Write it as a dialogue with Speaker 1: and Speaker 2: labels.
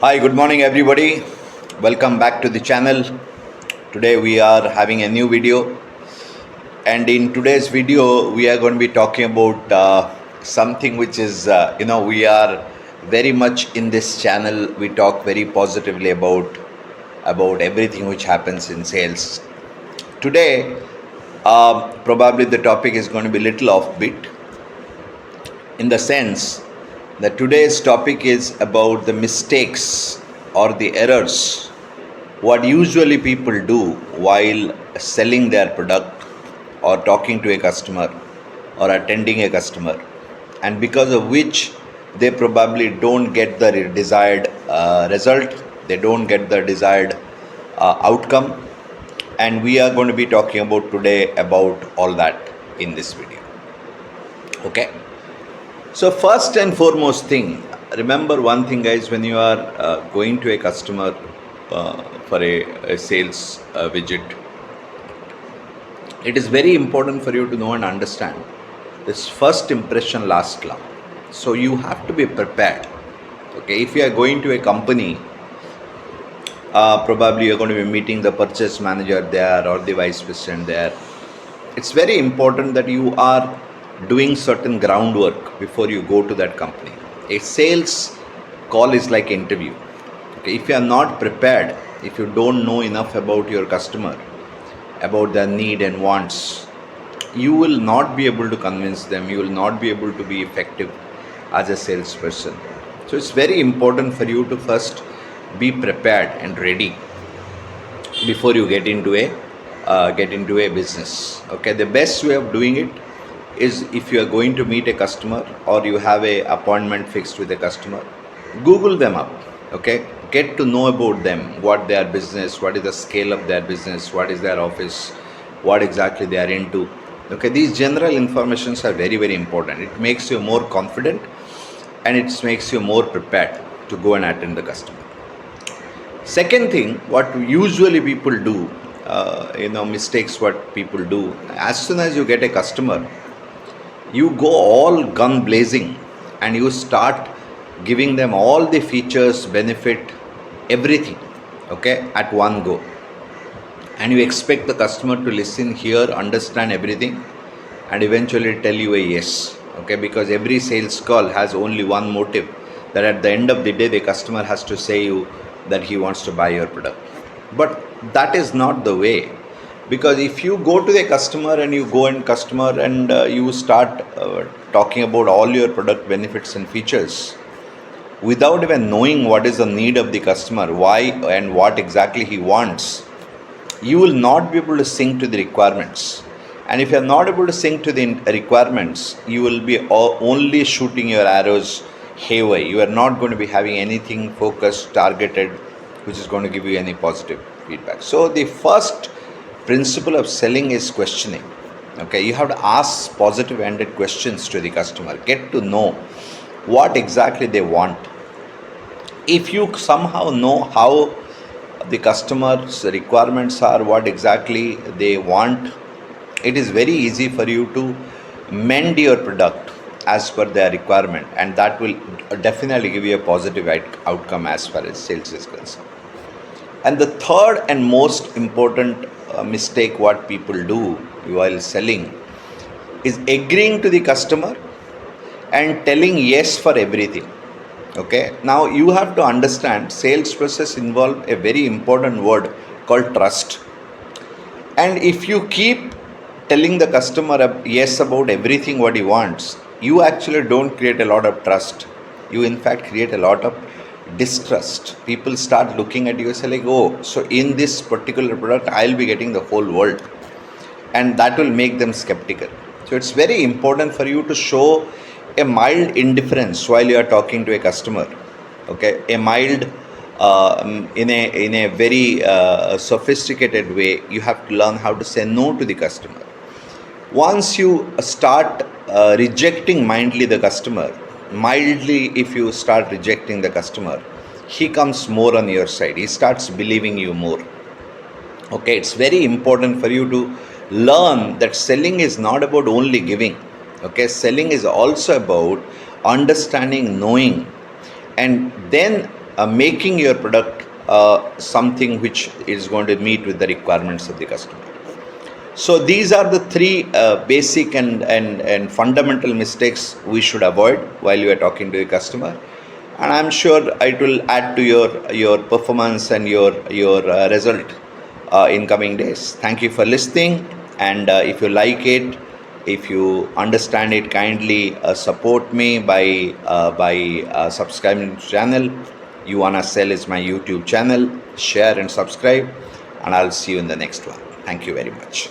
Speaker 1: Hi, good morning everybody. Welcome back to the channel. Today we are having a new video, and in today's video we are going to be talking about something which is we are very much in this channel. We talk very positively about everything which happens in sales. Today probably the topic is going to be little offbeat, in the sense that today's topic is about the mistakes or the errors what usually people do while selling their product or talking to a customer or attending a customer, and because of which they probably don't get the desired result, they don't get the desired outcome. And we are going to be talking about today about all that in this video. Okay, so first and foremost thing, remember one thing guys, when you are going to a customer for a sales visit, it is very important for you to know and understand this first impression lasts long. So you have to be prepared. Okay, if you are going to a company, probably you're going to be meeting the purchase manager there or the vice president there. It's very important that you are doing certain groundwork before you go to that company. A sales call is like interview. Okay, if you are not prepared, if you don't know enough about your customer, about their need and wants, you will not be able to convince them, you will not be able to be effective as a salesperson. So it's very important for you to first be prepared and ready before you get into a business. Okay, the best way of doing it is, if you are going to meet a customer or you have a appointment fixed with a customer, Google them up. Okay, get to know about them, what their business, what is the scale of their business, what is their office, what exactly they are into. Okay, these general informations are very, very important. It makes you more confident and it makes you more prepared to go and attend the customer. Second thing, what usually people do, mistakes what people do, as soon as you get a customer, you go all gun blazing and you start giving them all the features, benefit, everything, okay, at one go. And you expect the customer to listen, hear, understand everything, and eventually tell you a yes. Okay, because every sales call has only one motive, that at the end of the day the customer has to say you that he wants to buy your product. But that is not the way, because if you go to the customer and you go and customer and you start talking about all your product benefits and features without even knowing what is the need of the customer, why and what exactly he wants, you will not be able to sync to the requirements. And if you are not able to sync to the requirements, you will be only shooting your arrows hayway. You are not going to be having anything focused, targeted, which is going to give you any positive feedback. So the first principle of selling is questioning. Okay, you have to ask positive ended questions to the customer, get to know what exactly they want. If you somehow know how the customer's requirements are, what exactly they want, it is very easy for you to mend your product as per their requirement, and that will definitely give you a positive outcome as far as sales is concerned. And the third and most important mistake what people do while selling is agreeing to the customer and telling yes for everything. Okay, now you have to understand, sales process involve a very important word called trust. And if you keep telling the customer yes about everything what he wants, you actually don't create a lot of trust. You in fact create a lot of distrust. People start looking at you and say like, oh, so in this particular product I'll be getting the whole world, and that will make them skeptical. So it's very important for you to show a mild indifference while you are talking to a customer. Okay, a mild in a very sophisticated way. You have to learn how to say no to the customer. Once you start rejecting mildly the customer, if you start rejecting the customer, he comes more on your side. He starts believing you more. Okay, it's very important for you to learn that selling is not about only giving. Okay, selling is also about understanding, knowing, and then making your product something which is going to meet with the requirements of the customer. So these are the three basic and fundamental mistakes we should avoid while you are talking to a customer. And I'm sure it will add to your performance and your result in coming days. Thank you for listening, and if you like it, if you understand it, kindly support me by subscribing to the channel. You Wanna Sell is my YouTube channel. Share and subscribe, and I'll see you in the next one. Thank you very much.